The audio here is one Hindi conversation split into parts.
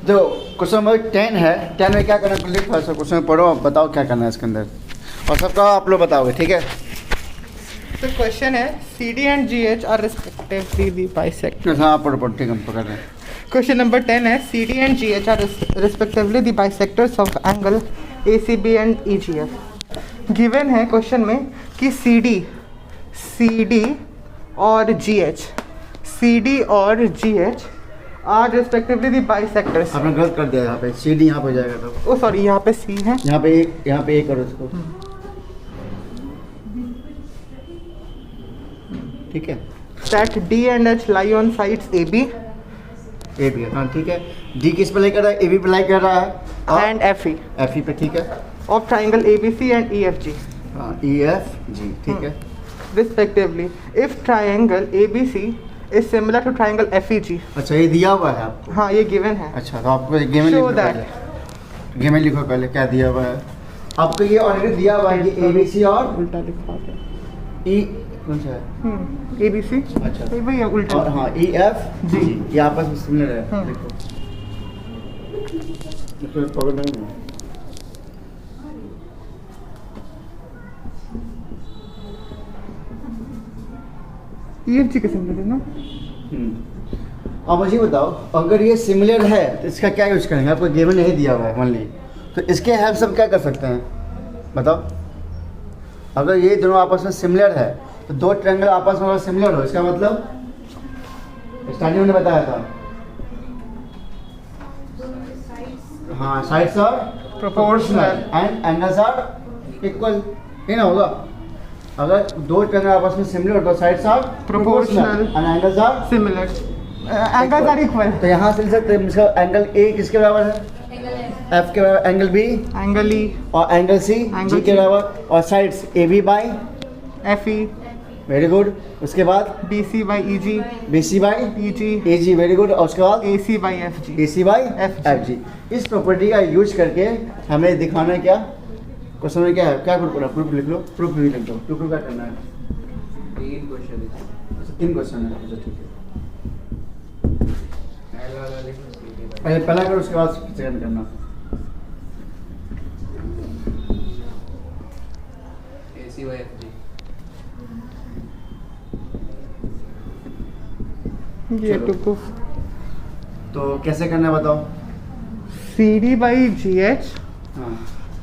जो क्वेश्चन नंबर 10 है, 10 में क्या करना है लिख फास्ट क्वेश्चन पढ़ो, बताओ क्या करना है इसके अंदर, और सबका आप लोग बताओगे, ठीक है। तो क्वेश्चन है CD and GH are respectively the bisectors. हाँ पढ़ो पढ़ो, ठीक है, हम पकड़ रहे हैं। क्वेश्चन नंबर 10 है CD and GH are respectively the bisectors of angle ACB and EGF. Given है क्वेश्चन में कि CD और GH are respectively the bisectors. आपने गलत कर दिया, यहाँ पे CD यहाँ पे हो जाएगा तो। ओ सॉरी, यहाँ पे C है, यहाँ पे एक करो इसको, ठीक है। That D and H lie on sides AB हाँ ठीक है। D किस पे लाई कर रहा है, AB पे लाई कर रहा है, and FE FE पे, ठीक है। of triangle ABC and EFG हाँ EFG, ठीक है। respectively. If triangle ABC is similar to triangle FEG. अच्छा ये दिया हुआ है आपको? हाँ ये गिवन है। अच्छा तो आपको गेम में लिखो पहले, गेम में लिखो पहले क्या दिया हुआ है आपको। ये ऑलरेडी दिया हुआ है कि ABC और उल्टा लिखा है E कौन सा है, ABC। अच्छा ये वही है उल्टा। और हाँ EFG ये आपस में सिमिलर है, लिखो इसको पकड़ लेंगे। EFG के सिमिलर है ना। अब मुझे बताओ, अगर ये सिमिलर है तो इसका क्या यूज करेंगे, आपको गेम में नहीं दिया हुआ है ओनली, तो इसके हेल्प से हम क्या कर सकते हैं बताओ। अगर ये दोनों आपस में सिमिलर है तो दो ट्रायंगल आपस में अगर सिमिलर हो, इसका मतलब स्टार्टिंग में बताया था, हाँ sides are proportional and angles are equal, ये ना होगा। अगर दो ट्रायंगल आपस में सिमिलर हो तो sides are proportional and angles are similar, angles are equal. तो यहाँ से लिख सकते हैं इसका एंगल ए किसके बराबर है, F के बराबर, एंगल B एंगल E और एंगल C G के बराबर, और sides AB by FE, very good. उसके बाद BC by EG, BC by EG, very good. और उसके बाद AC by FG, AC by FG। इस प्रॉपर्टी का यूज करके हमें दिखाना है क्या, क्वेश्चन में क्या है, क्या प्रूफ करना, प्रूफ लिख लो, प्रूफ भी लिख दो। प्रूफ क्या करना है, तीन क्वेश्चन है, अच्छा ठीक है। पहला करो, उसके बाद सेकंड करना। AC by FG। ये to proof तो कैसे करना है बताओ। CD by GH हाँ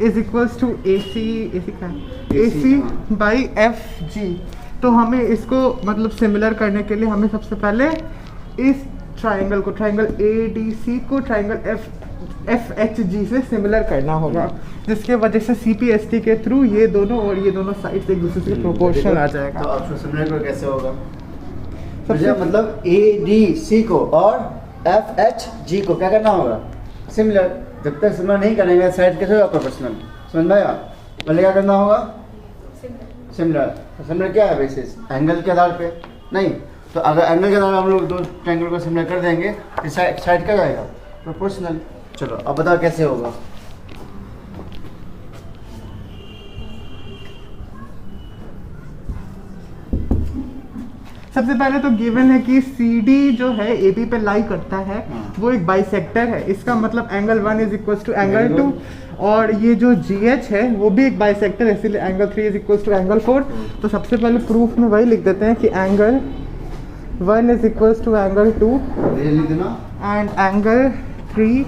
is equals to AC हाँ। by FG। तो हमें इसको मतलब सिमिलर करने के लिए हमें सबसे पहले इस ट्राइंगल को, ट्राइंगल ADC को ट्राइंगल FHG से सिमिलर करना होगा, जिसके वजह से CPST के थ्रू ये दोनों और ये दोनों साइड्स एक दूसरे से प्रोपोर्शनल आ जाएगा। तो आप सिमिलर को कैसे होगा, मतलब ADC को और FHG को क्या करना होगा, सिमिलर। जब तक सिमिलर नहीं करेंगे साइड कैसे होगा, प्रोपोर्शनल। समझ में आया, पहले क्या करना होगा, सिमिलर। सिमिलर क्या है, बेसिस एंगल के आधार पे नहीं, तो अगर एंगल के आधार पे हम लोग दो ट्रायंगल को सिमिलर कर देंगे तो साइड क्या जाएगा, प्रोपोर्शनल। चलो अब बताओ कैसे होगा। सबसे पहले तो गिवन है कि CD जो है AB पे लाई करता है, वो एक बाइसेक्टर है। इसका मतलब angle 1 is equal to angle 2, और ये जो GH है वो भी एक बाइसेक्टर है, इसीलिए angle 3 is equal to angle 4। तो सबसे पहले प्रूफ में वही लिख देते हैं कि angle 1 is equal to angle 2 and angle 3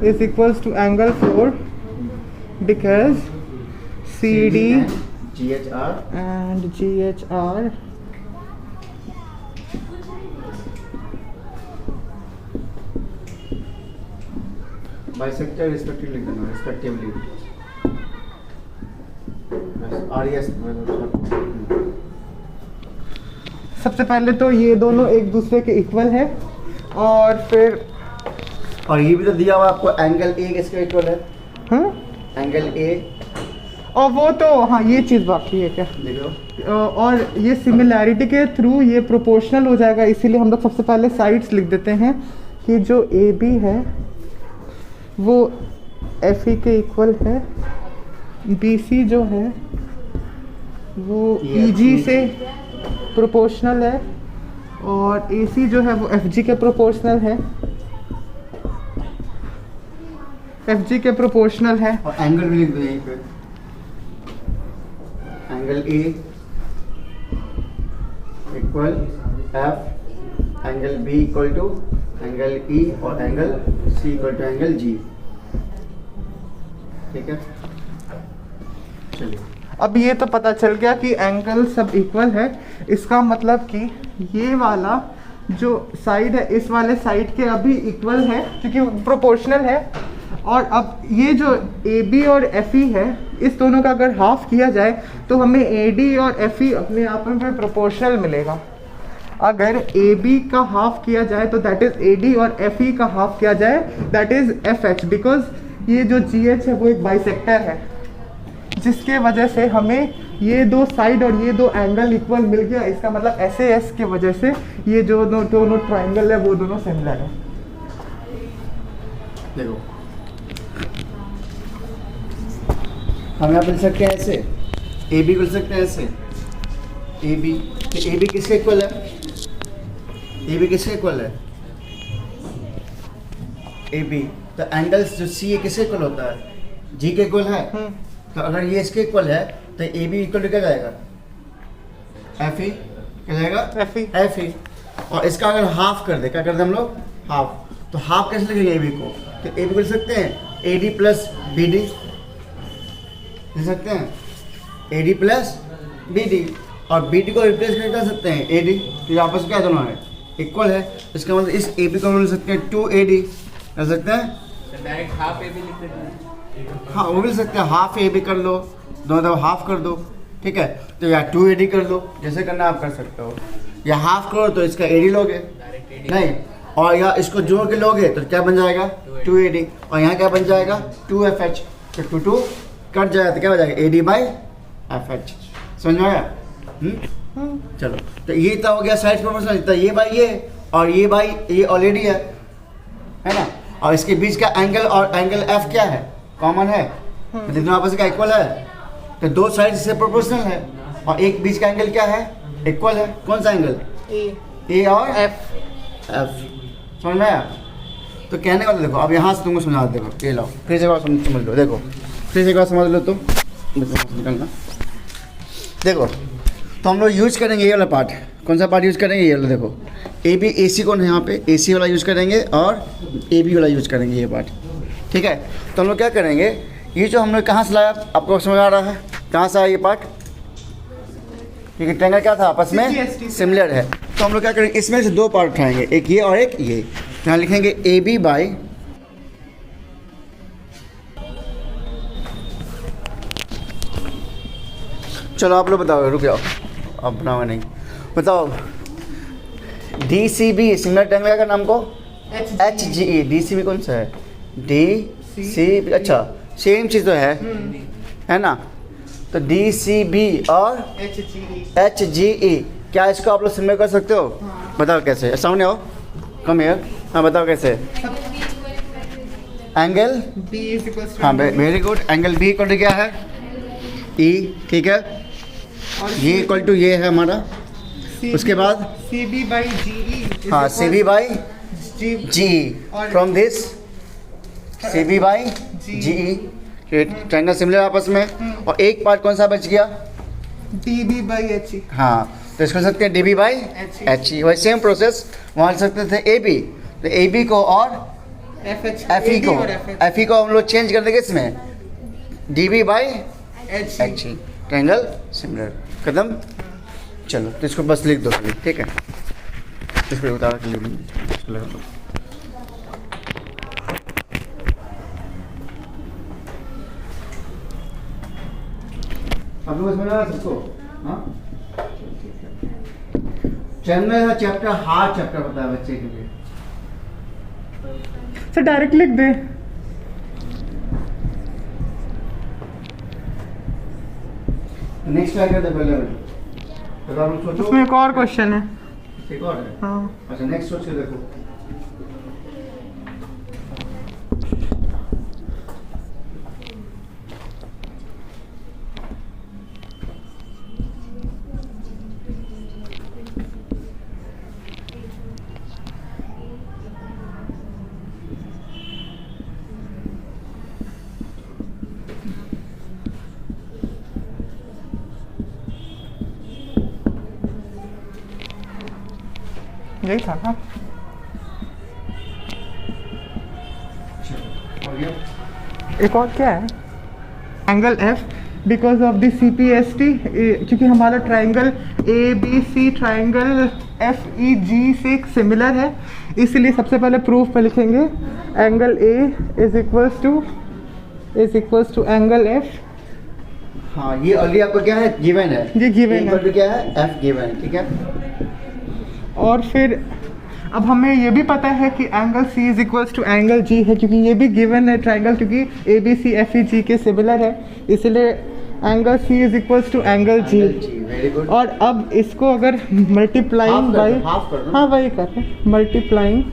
is equal to angle 4 because CD and GH are bisector respectively लिख देना, रिस्पेक्टिवली RES। सबसे पहले तो ये दोनों एक दूसरे के इक्वल है, और फिर और ये भी तो दिया हुआ आपको, एंगल A किसके इक्वल है, एंगल A, और वो तो हाँ ये चीज़ बाकी है क्या देखो। और ये सिमिलैरिटी के थ्रू ये प्रोपोर्शनल हो जाएगा, इसीलिए हम लोग सबसे पहले साइड्स लिख देते हैं कि जो AB है वो FE के इक्वल है, BC जो है वो EG से प्रोपोर्शनल है, और AC जो है वो FG के प्रोपोर्शनल है। एफ जी के प्रोपोर्शनल है। और एंगल भी लिख दो यहीं पे, angle A equal F, angle B equal to angle E और angle C equal to angle G. ठीक है, चलिए अब ये तो पता चल गया कि एंगल सब इक्वल है। इसका मतलब कि ये वाला जो साइड है इस वाले साइड के अभी इक्वल है क्योंकि प्रोपोर्शनल है। और अब ये जो ए बी और एफ ई है इस दोनों का अगर हाफ किया जाए तो हमें ए डी और एफ ई अपने आप में फिर प्रोपोर्शनल मिलेगा। अगर ए बी का हाफ किया जाए तो दैट इज ए डी और एफ ई का हाफ किया जाए that is F H, because ये जो जी एच है वो एक बाइसेक्टर है, जिसके वजह से हमें ये दो साइड और ये दो एंगल इक्वल मिल गया। इसका मतलब एस ए एस के वजह से ये जो दोनों ट्राइंगल है वो दोनों सिमिलर है। देखो हम यहाँ पे लिख सकते हैं ऐसे, ए बी को लिख सकते हैं ऐसे, ए बी, तो ए बी किसके इक्वल है? ए बी किसके इक्वल है? ए बी, तो एंगल्स जो सी है किसके इक्वल होता है? जी के इक्वल है। तो अगर ये इसके इक्वल है तो ए बी इक्वल टू क्या जाएगा? एफ ई, क्या जाएगा? F E. F E. और इसका अगर हाफ कर दे, क्या कर दे हम लोग? हाफ। तो हाफ कैसे लिखेंगे ए बी को? तो ए बी को लिख सकते हैं A D plus B D, लिख सकते हैं A D plus B D, और बी डी को रिप्लेस कर सकते हैं ए डी, तो ये आपस में क्या दोनों है? इक्वल है। इसका मतलब इस ए बी को हम लिख सकते हैं 2AD, कर सकते हैं? डायरेक्ट हाफ ए भी लिख देते हैं। हाँ वो भी लिख सकते हैं, हाफ ए बी कर लो, दोनों तरफ हाफ कर दो। ठीक है, तो या 2AD कर लो, जैसे करना आप कर सकते हो। या हाफ करो तो इसका AD लोगे, डायरेक्ट एडी नहीं, और या इसको जोड़ के लोगे तो क्या बन जाएगा? 2AD, और यहाँ क्या बन जाएगा? 2FH। तो 2 कट जाएगा तो क्या हो जाएगा? AD by FH। समझ में आया? चलो, तो ये तो हो गया साइड प्रोपोर्शनल, तो ये बाई ये और ये बाई ये ऑलरेडी है ना। और इसके बीच का एंगल और एंगल F क्या है? कॉमन है, तो दोनों आपस का इक्वल है, तो दो साइड से प्रोपोर्शनल है। और एक बीच का एंगल क्या है? इक्वल है। कौन सा एंगल? ए और एफ। समझ में आया? तो कहने वाला देखो, अब यहाँ से तुमको समझा दे, देखो ये लो, फिर से एक बार समझ लो, देखो फिर से एक बार समझ लो तुम, निकलना। देखो तो हम लोग यूज करेंगे ये वाला पार्ट। कौन सा पार्ट यूज करेंगे? ये वाला। देखो ए बी ए सी कौन है यहाँ पे? ए सी वाला यूज करेंगे और ए बी वाला यूज करेंगे, ये पार्ट। ठीक है, तो हम लोग क्या करेंगे, ये जो हम लोग कहाँ से लाया आपको समझ आ रहा है? कहाँ से आया ये पार्ट? क्योंकि ट्रायंगल क्या था आपस में? सिमिलर है। तो हम लोग क्या करेंगे, इसमें से दो पार्ट उठाएंगे, एक ये और एक ये। यहाँ लिखेंगे ए बी बाई चलो आप लोग बताओ, रुक जाओ, अब बनाओ नहीं, बताओ D C B similar triangle का नाम को? H G E. D C B कौन सा है? D C B. अच्छा सेम चीज़ तो है ना। तो डी सी बी और एच जी ई, क्या इसको आप लोग सिमिलर कर सकते हो? हाँ। बताओ कैसे? सामने आओ, कम हियर। हाँ बताओ कैसे? एंगल हाँ very good. Angle B equal to क्या है? ई। ठीक है, ये इक्वल टू ये है हमारा। उसके बाद सी बी बाई जी ई। हाँ C B by G E, from this C B by G E. Triangle similar आपस में। और एक पार्ट कौन सा बच गया? D B by H E. हाँ, तो इसको सकते हैं D B by H E. वही सेम प्रोसेस वहाँ लिख सकते थे ए बी, तो ए बी को और एफ ई को, एफ ई को हम लोग चेंज कर देंगे इसमें D B by H E. Triangle similar कदम। चलो तो इसको बस लिख दो अभी, ठीक है? इसको उतारा के लिख दो। अब लोग समझ रहा है सबको? हाँ, ट्रायंगल चैप्टर हार्ड चैप्टर होता है बच्चे के लिए। सर डायरेक्ट लिख दे। नेक्स्ट ट्राई करते पहले तो आप लोग सोचो। उसमें एक और क्वेश्चन है। एक और है? हाँ। अच्छा नेक्स्ट सोच के देखो। यही था ना। हो गया। एक और क्या है, angle F because of the CPST, क्योंकि हमारा ट्राइंगल ABC ट्राइंगल FEG से सिमिलर है, इसलिए सबसे पहले प्रूफ पे लिखेंगे angle A is equals to angle F। हाँ, ये ऑलरेडी आपको क्या है, गिवन है, ये given है। है क्या है, F गिवन है, ठीक है। और फिर अब हमें ये भी पता है कि angle C is equals to angle G है, क्योंकि ये भी गिवन है ट्राइंगल, क्योंकि ABC FEG के सिमिलर है, इसलिए angle C is equals to angle G। Very good. और अब इसको अगर मल्टीप्लाइंग बाई, हाँ वही कर रहे हैं, मल्टीप्लाइंग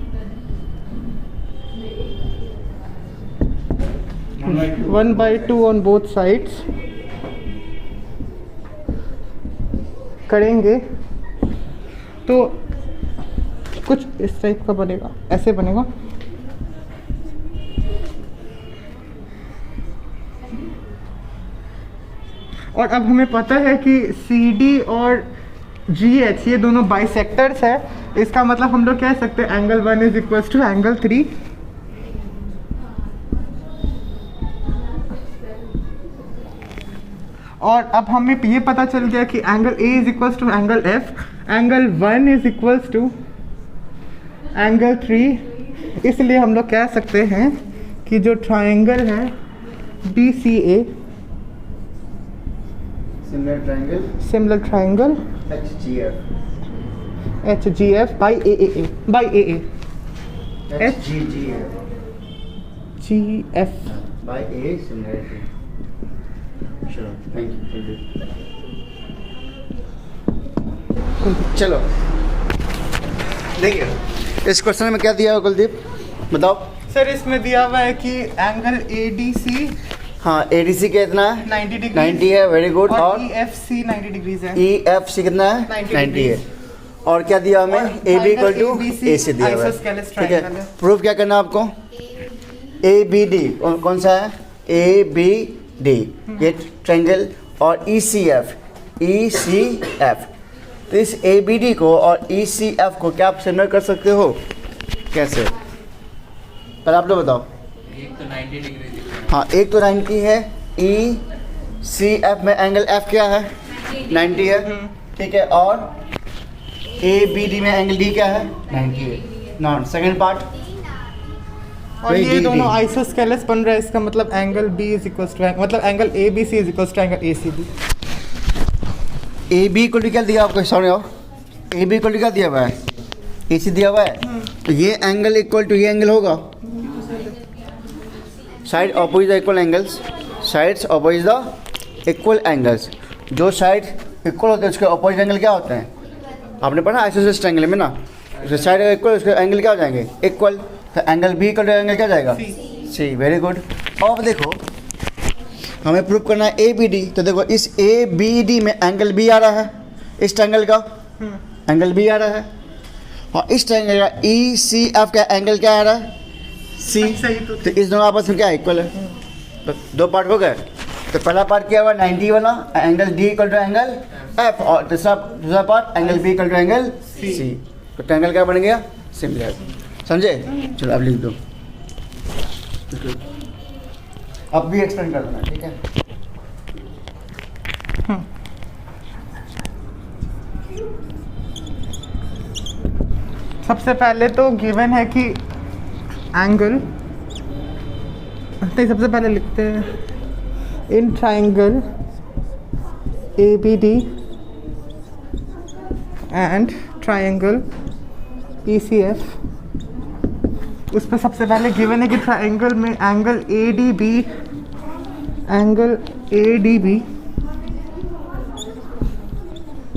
1/2 ऑन बोथ साइड्स करेंगे तो कुछ इस टाइप का बनेगा, ऐसे बनेगा। और अब हमें पता है कि CD और GH ये दोनों बाइसेक्टर्स है, इसका मतलब हम लोग कह सकते हैं angle 1 is equals to angle 3। और अब हमें ये पता चल गया कि angle A is equals to angle F, angle 1 is equals to angle 3, इसलिए हम लोग कह सकते हैं कि जो ट्राइंगल है BCA, similar triangle HGF by AAA HGF by A similarity। Sure, thank you। चलो देखिए, इस क्वेश्चन में क्या दिया है कुलदीप, बताओ। सर इसमें दिया हुआ है कि एंगल ADC, हाँ ADC कितना है, 90 डिग्री 90 है, वेरी गुड। और EFC 90 डिग्रीज है, EFC कितना है, 90 है। और क्या दिया हमें, AB इक्वल टू AC दिया हुआ है, ठीक है। प्रूफ क्या करना है आपको, ABD कौन सा है, ABD ये ट्रायंगल, और ECF तो इस ABD को और ECF को क्या आप सिमिलर कर सकते हो, कैसे, पहले आप लोग बताओ। एक तो 90 डिग्री, हाँ एक तो 90 है, ECF में एंगल F क्या है, 90 है, ठीक है। और ABD में एंगल D क्या है, 90 है। नॉट सेकंड पार्ट, और ये दोनों आइसोस्केलेस बन रहा है, इसका मतलब angle B is equals to, मतलब angle ABC is equals to angle ACB। AB को क्या दिया आपको, सॉरी आओ, AB को क्या दिया हुआ है, AC दिया हुआ है, तो ये एंगल इक्वल टू ये एंगल होगा, side opposite the equal angles, sides opposite the equal angles, जो साइड इक्वल होते हैं उसके ऑपोजिट एंगल क्या होते हैं, आपने पढ़ा आइसोसेलेस ट्रायंगल में ना, उसके साइड इक्वल उसके एंगल क्या हो जाएंगे, इक्वल, तो angle B equal to angle क्या जाएगा, C, वेरी गुड। अब देखो हमें प्रूव करना है ABD, तो देखो इस ABD में एंगल B आ रहा है, इस ट्रायंगल का एंगल B आ रहा है, और इस ट्रायंगल का ECF का एंगल क्या आ रहा है, C, तो इस दोनों आपस में क्या इक्वल है, तो दो पार्ट हो गए। तो पहला पार्ट क्या हुआ, 90 वाला angle D equal to angle F, और दूसरा part angle B equal to angle C, तो ट्रायंगल क्या बन गया, सिमिलर, समझे। चलो अब लिख दो, अब भी एक्सप्लेन कर देना, ठीक है। सबसे पहले तो गिवन है कि एंगल, तो सबसे पहले लिखते हैं in triangle ABD and triangle ECF, उस पर सबसे पहले गिवन है कि ट्राइंगल में angle ADB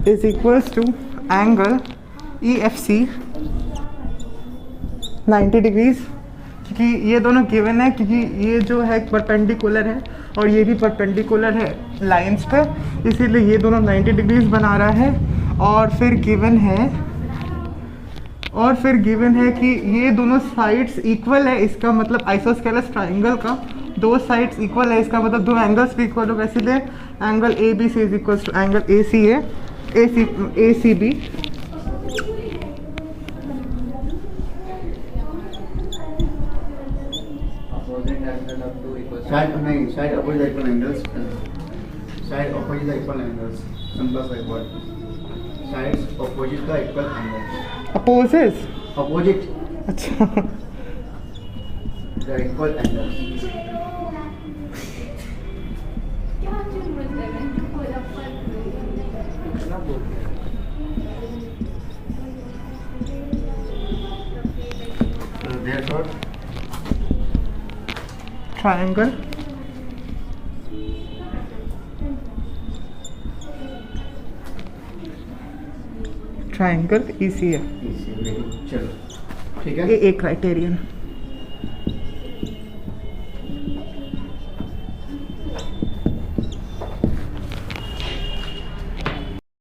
is equals to angle EFC 90 degrees, क्योंकि ये दोनों गिवन है, क्योंकि ये जो है परपेंडिकुलर है और ये भी परपेंडिकुलर है लाइंस पे, इसीलिए ये दोनों 90 डिग्रीज बना रहा है। और फिर गिवन है कि ये दोनों साइड्स इक्वल है, इसका मतलब आइसोस्केलेस ट्राइंगल का दो साइड्स इक्वल है, इसका मतलब दो एंगल्स भी इक्वल होगा, इसीलिए angle ABC is equals to angle ACB। adjacent of two equal side नहीं, side opposite equal angles, side opposite equal angles, simple सा वर्ड, साइड्स अपोजिट का इक्वल एंगल्स, अपोजिट, अपोजिट अच्छा the equal angles. So therefore triangle triangle easy है, चलो ठीक है, ये एक क्राइटेरियन।